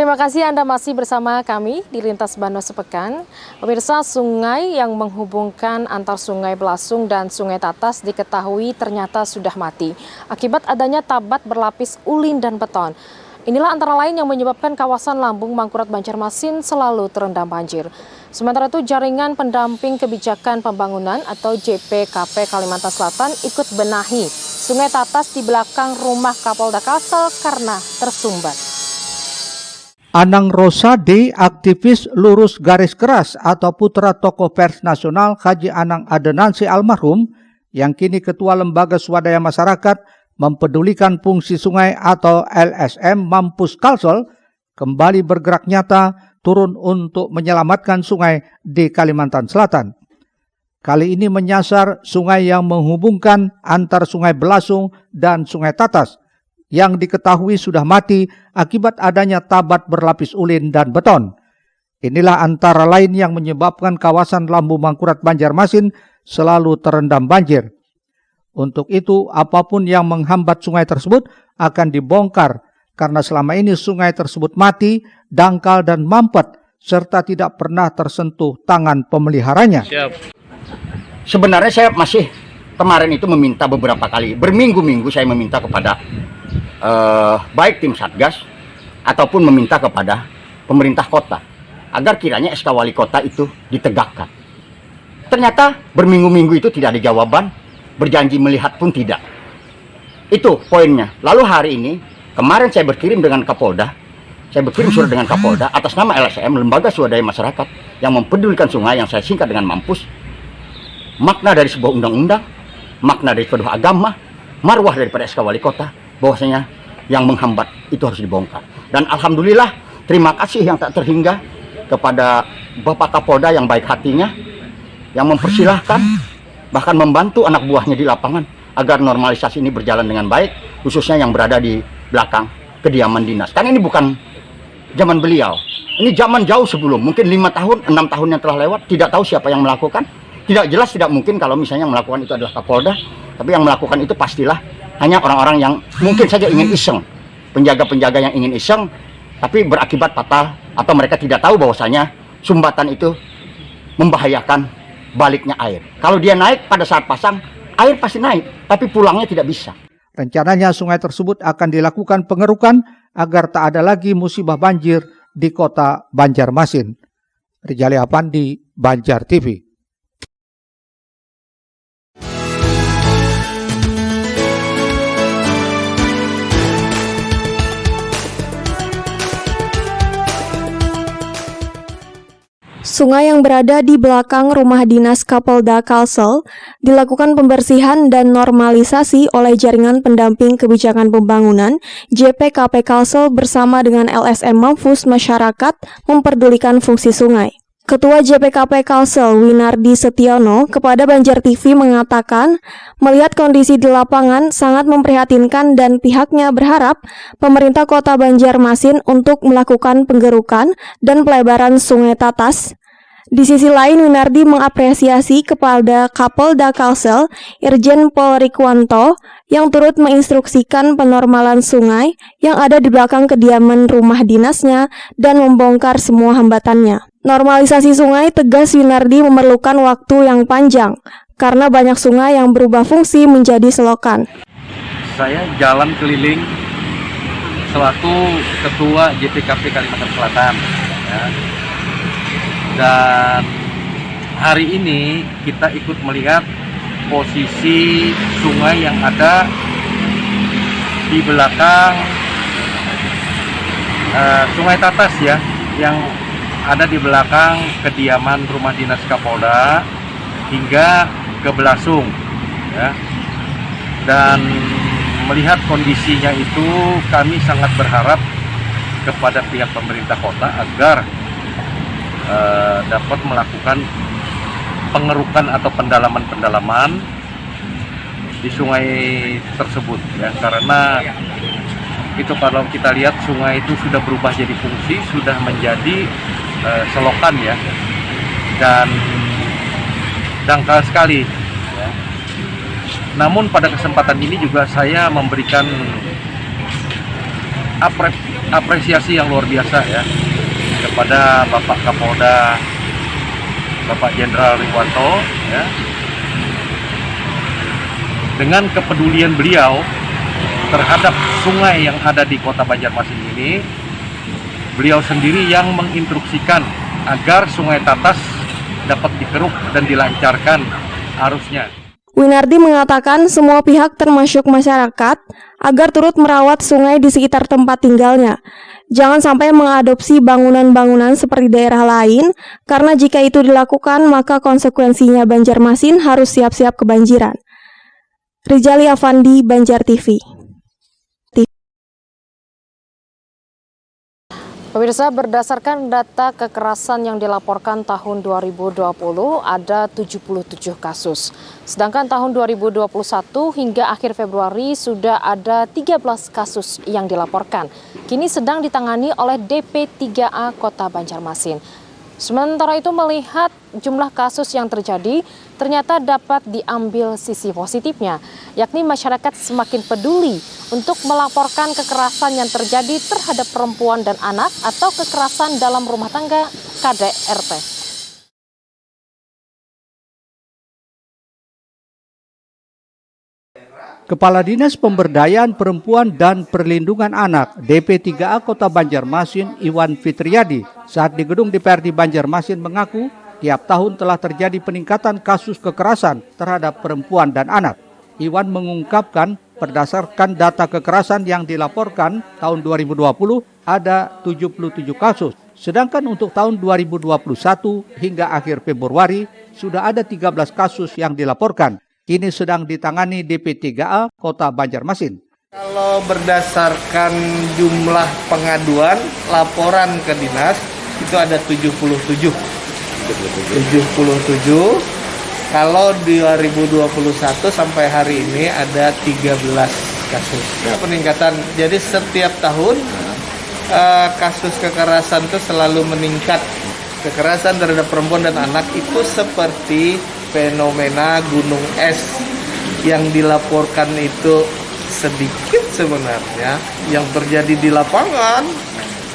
Terima kasih Anda masih bersama kami di Lintas Bano Sepekan. Pemirsa, sungai yang menghubungkan antar Sungai Belasung dan Sungai Tatas diketahui ternyata sudah mati akibat adanya tabat berlapis ulin dan beton. Inilah antara lain yang menyebabkan kawasan Lambung Mangkurat Banjarmasin selalu terendam banjir. Sementara itu, Jaringan Pendamping Kebijakan Pembangunan atau JPKP Kalimantan Selatan ikut benahi Sungai Tatas di belakang rumah Kapolda Kalsel karena tersumbat. Anang Rosade, aktivis lurus garis keras atau putra tokoh pers nasional Haji Anang Adenansi almarhum, yang kini Ketua Lembaga Swadaya Masyarakat Mempedulikan Fungsi Sungai atau LSM Mampus Kalsel, kembali bergerak nyata turun untuk menyelamatkan sungai di Kalimantan Selatan. Kali ini menyasar sungai yang menghubungkan antar Sungai Belasung dan Sungai Tatas, yang diketahui sudah mati akibat adanya tabat berlapis ulin dan beton. Inilah antara lain yang menyebabkan kawasan Lambung Mangkurat Banjarmasin selalu terendam banjir. Untuk itu, apapun yang menghambat sungai tersebut akan dibongkar karena selama ini sungai tersebut mati, dangkal dan mampet serta tidak pernah tersentuh tangan pemeliharanya. Sebenarnya saya masih kemarin itu meminta beberapa kali, berminggu-minggu saya meminta kepada baik tim Satgas ataupun meminta kepada pemerintah kota agar kiranya SK Wali Kota itu ditegakkan. Ternyata berminggu-minggu itu tidak ada jawaban, berjanji melihat pun tidak. Itu poinnya. Lalu hari ini, kemarin saya berkirim dengan Kapolda, saya berkirim surat dengan Kapolda atas nama LSM, Lembaga Swadaya Masyarakat yang Mempedulikan Sungai, yang saya singkat dengan Mampus. Makna dari sebuah undang-undang, makna dari sebuah agama, marwah daripada SK Wali Kota, bahwasanya yang menghambat itu harus dibongkar. Dan alhamdulillah, terima kasih yang tak terhingga kepada Bapak Kapolda yang baik hatinya, yang mempersilahkan bahkan membantu anak buahnya di lapangan agar normalisasi ini berjalan dengan baik, khususnya yang berada di belakang kediaman dinas. Karena ini bukan zaman beliau, ini zaman jauh sebelum, mungkin 5 tahun, 6 tahun yang telah lewat, tidak tahu siapa yang melakukan. Tidak jelas, tidak mungkin kalau misalnya yang melakukan itu adalah Kapolda, tapi yang melakukan itu pastilah hanya orang-orang yang mungkin saja ingin iseng, penjaga-penjaga yang ingin iseng, tapi berakibat fatal, atau mereka tidak tahu bahwasanya sumbatan itu membahayakan baliknya air. Kalau dia naik pada saat pasang, air pasti naik, tapi pulangnya tidak bisa. Rencananya sungai tersebut akan dilakukan pengerukan agar tak ada lagi musibah banjir di kota Banjarmasin. Rijali Apandi, Banjar TV. Sungai yang berada di belakang rumah dinas Kapolda Kalsel dilakukan pembersihan dan normalisasi oleh Jaringan Pendamping Kebijakan Pembangunan JPKP Kalsel bersama dengan LSM Mampus Masyarakat Mempedulikan Fungsi Sungai. Ketua JPKP Kalsel Winardi Setiono kepada Banjar TV mengatakan melihat kondisi di lapangan sangat memprihatinkan dan pihaknya berharap pemerintah kota Banjarmasin untuk melakukan penggerukan dan pelebaran Sungai Tatas. Di sisi lain, Winardi mengapresiasi kepada Kapolda Kalsel Irjen Pol Rikwanto yang turut menginstruksikan penormalan sungai yang ada di belakang kediaman rumah dinasnya dan membongkar semua hambatannya. Normalisasi sungai, tegas Winardi, memerlukan waktu yang panjang karena banyak sungai yang berubah fungsi menjadi selokan. Saya jalan keliling selaku Ketua JPKP Kalimantan Selatan, ya. Dan hari ini kita ikut melihat posisi sungai yang ada di belakang Sungai Tatas, ya, yang ada di belakang kediaman rumah dinas Kapolda hingga ke Belasung, ya. Dan melihat kondisinya itu, kami sangat berharap kepada pihak pemerintah kota agar dapat melakukan pengerukan atau pendalaman di sungai tersebut, ya, karena itu kalau kita lihat sungai itu sudah berubah jadi fungsi, sudah menjadi selokan, ya, dan dangkal sekali, ya. Namun pada kesempatan ini juga saya memberikan apresiasi yang luar biasa ya kepada Bapak Kapolda, Bapak Jenderal Riwanto ya, dengan kepedulian beliau terhadap sungai yang ada di Kota Banjarmasin ini. Beliau sendiri yang menginstruksikan agar Sungai Tatas dapat dikeruk dan dilancarkan arusnya. Winardi mengatakan semua pihak termasuk masyarakat agar turut merawat sungai di sekitar tempat tinggalnya. Jangan sampai mengadopsi bangunan-bangunan seperti daerah lain, karena jika itu dilakukan maka konsekuensinya Banjarmasin harus siap-siap kebanjiran. Rizali Afandi, Banjar TV. Pemirsa, berdasarkan data kekerasan yang dilaporkan tahun 2020 ada 77 kasus. Sedangkan tahun 2021 hingga akhir Februari sudah ada 13 kasus yang dilaporkan. Kini sedang ditangani oleh DP3A Kota Banjarmasin. Sementara itu melihat jumlah kasus yang terjadi, ternyata dapat diambil sisi positifnya, yakni masyarakat semakin peduli untuk melaporkan kekerasan yang terjadi terhadap perempuan dan anak atau kekerasan dalam rumah tangga KDRT. Kepala Dinas Pemberdayaan Perempuan dan Perlindungan Anak DP3A Kota Banjarmasin Iwan Fitriadi saat di gedung DPRD Banjarmasin mengaku tiap tahun telah terjadi peningkatan kasus kekerasan terhadap perempuan dan anak. Iwan mengungkapkan berdasarkan data kekerasan yang dilaporkan tahun 2020 ada 77 kasus. Sedangkan untuk tahun 2021 hingga akhir Februari sudah ada 13 kasus yang dilaporkan. Kini sedang ditangani DP3A Kota Banjarmasin. Kalau berdasarkan jumlah pengaduan, laporan ke dinas, itu ada 77. Kalau 2021 sampai hari ini ada 13 kasus. Nah, peningkatan. Jadi setiap tahun kasus kekerasan itu selalu meningkat. Kekerasan terhadap perempuan dan anak itu seperti fenomena gunung es yang dilaporkan itu sedikit sebenarnya, yang terjadi di lapangan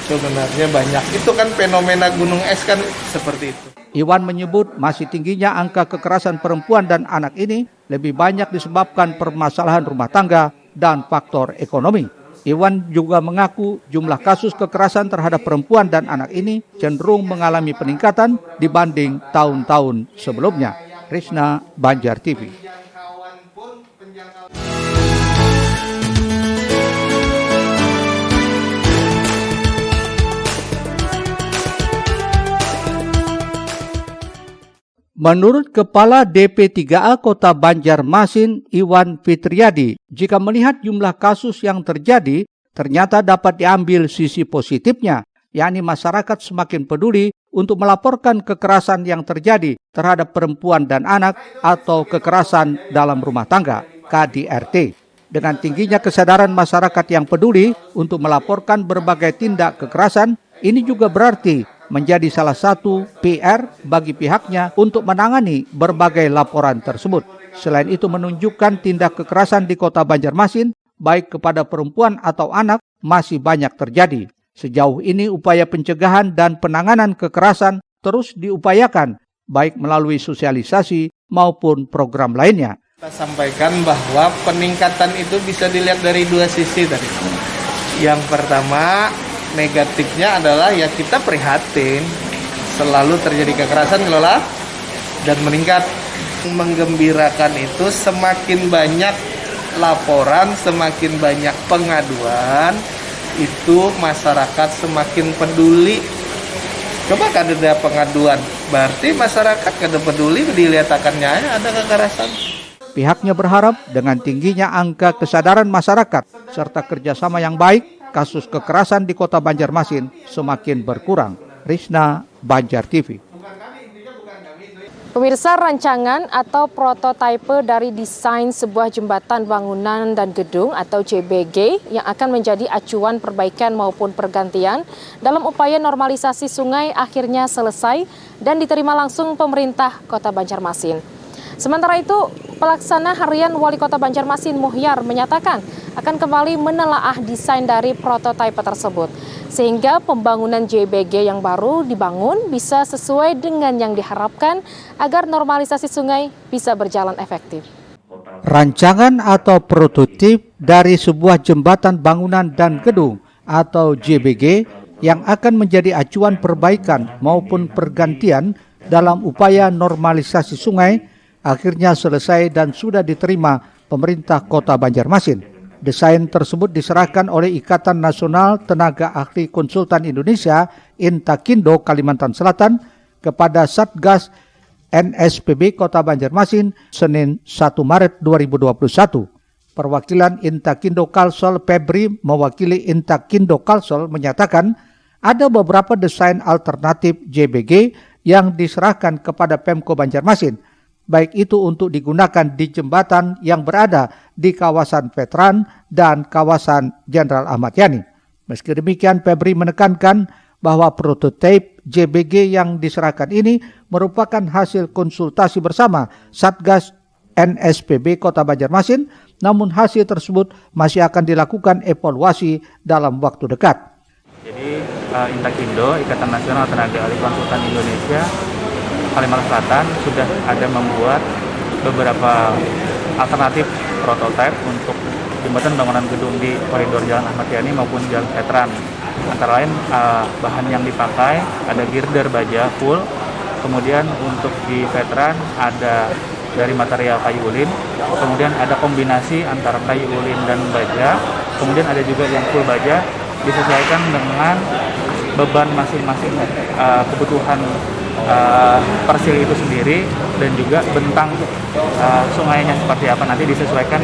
sebenarnya banyak. Itu kan fenomena gunung es kan seperti itu. Iwan menyebut masih tingginya angka kekerasan perempuan dan anak ini lebih banyak disebabkan permasalahan rumah tangga dan faktor ekonomi. Iwan juga mengaku jumlah kasus kekerasan terhadap perempuan dan anak ini cenderung mengalami peningkatan dibanding tahun-tahun sebelumnya. Risna, Banjar TV. Menurut Kepala DP3A Kota Banjarmasin Iwan Fitriadi, jika melihat jumlah kasus yang terjadi, ternyata dapat diambil sisi positifnya, yakni masyarakat semakin peduli untuk melaporkan kekerasan yang terjadi terhadap perempuan dan anak atau kekerasan dalam rumah tangga KDRT. Dengan tingginya kesadaran masyarakat yang peduli untuk melaporkan berbagai tindak kekerasan, ini juga berarti menjadi salah satu PR bagi pihaknya untuk menangani berbagai laporan tersebut. Selain itu menunjukkan tindak kekerasan di Kota Banjarmasin, baik kepada perempuan atau anak, masih banyak terjadi. Sejauh ini upaya pencegahan dan penanganan kekerasan terus diupayakan, baik melalui sosialisasi maupun program lainnya. Kita sampaikan bahwa peningkatan itu bisa dilihat dari dua sisi tadi. Yang pertama, negatifnya adalah ya kita prihatin selalu terjadi kekerasan kelola dan meningkat. Menggembirakan itu semakin banyak laporan, semakin banyak pengaduan, itu masyarakat semakin peduli. Coba kada ada pengaduan, berarti masyarakat kada peduli, dilihatkannya ada kekerasan. Pihaknya berharap dengan tingginya angka kesadaran masyarakat serta kerjasama yang baik, kasus kekerasan di Kota Banjarmasin semakin berkurang. Risna, Banjar TV. Pemirsa, rancangan atau prototipe dari desain sebuah jembatan, bangunan, dan gedung atau JBG yang akan menjadi acuan perbaikan maupun pergantian dalam upaya normalisasi sungai akhirnya selesai dan diterima langsung pemerintah Kota Banjarmasin. Sementara itu, pelaksana harian Wali Kota Banjarmasin Muhyar menyatakan akan kembali menelaah desain dari prototipe tersebut, sehingga pembangunan JBG yang baru dibangun bisa sesuai dengan yang diharapkan agar normalisasi sungai bisa berjalan efektif. Rancangan atau prototip dari sebuah jembatan bangunan dan gedung atau JBG yang akan menjadi acuan perbaikan maupun pergantian dalam upaya normalisasi sungai akhirnya selesai dan sudah diterima pemerintah Kota Banjarmasin. Desain tersebut diserahkan oleh Ikatan Nasional Tenaga Ahli Konsultan Indonesia Intakindo Kalimantan Selatan kepada Satgas NSPB Kota Banjarmasin Senin 1 Maret 2021. Perwakilan Intakindo Kalsel Febri mewakili Intakindo Kalsel menyatakan ada beberapa desain alternatif JBG yang diserahkan kepada Pemko Banjarmasin, baik itu untuk digunakan di jembatan yang berada di kawasan Veteran dan kawasan Jenderal Ahmad Yani. Meski demikian, Febri menekankan bahwa prototipe JBG yang diserahkan ini merupakan hasil konsultasi bersama Satgas NSPB Kota Banjarmasin, namun hasil tersebut masih akan dilakukan evaluasi dalam waktu dekat. Jadi Intakindo, Ikatan Nasional Tenaga Ahli Konsultan Indonesia Kalimantan Selatan sudah ada membuat beberapa alternatif prototipe untuk jembatan bangunan gedung di koridor Jalan Ahmad Yani maupun Jalan Veteran. Antara lain bahan yang dipakai ada girder baja full, kemudian untuk di Veteran ada dari material kayu ulin, kemudian ada kombinasi antara kayu ulin dan baja, kemudian ada juga yang full baja, disesuaikan dengan beban masing-masing kebutuhan persil itu sendiri dan juga bentang sungainya seperti apa nanti disesuaikan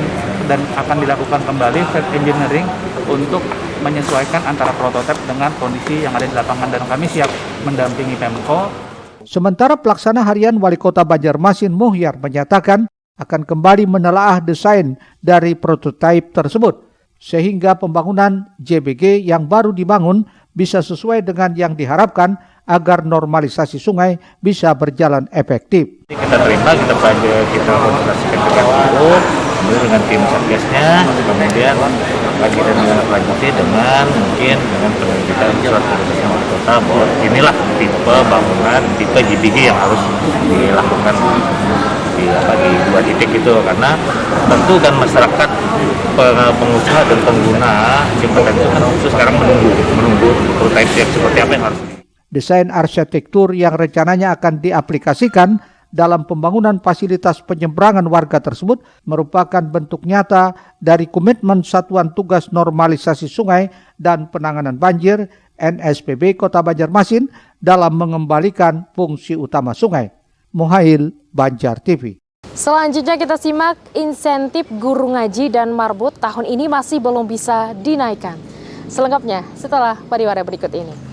dan akan dilakukan kembali set engineering untuk menyesuaikan antara prototipe dengan kondisi yang ada di lapangan dan kami siap mendampingi Pemko. Sementara pelaksana harian Wali Kota Banjarmasin Muhyar menyatakan akan kembali menelaah desain dari prototipe tersebut sehingga pembangunan JBG yang baru dibangun bisa sesuai dengan yang diharapkan agar normalisasi sungai bisa berjalan efektif. Kita terima, kita konsultasikan dengan dulu, kemudian dengan tim satgasnya, kemudian lagi dan lanjuti dengan mungkin dengan penerbitan surat keputusan wali kota bahwa inilah tipe bangunan, tipe JBG yang harus dilakukan di dua titik itu, karena tentu kan masyarakat pengusaha dan pengguna jembatan itu kan sekarang menunggu prototipe seperti apa yang harus. Desain arsitektur yang rencananya akan diaplikasikan dalam pembangunan fasilitas penyeberangan warga tersebut merupakan bentuk nyata dari komitmen Satuan Tugas Normalisasi Sungai dan Penanganan Banjir NSPB Kota Banjarmasin dalam mengembalikan fungsi utama sungai. Muhail, Banjar TV. Selanjutnya kita simak insentif guru ngaji dan marbot tahun ini masih belum bisa dinaikkan. Selengkapnya setelah pariwara berikut ini.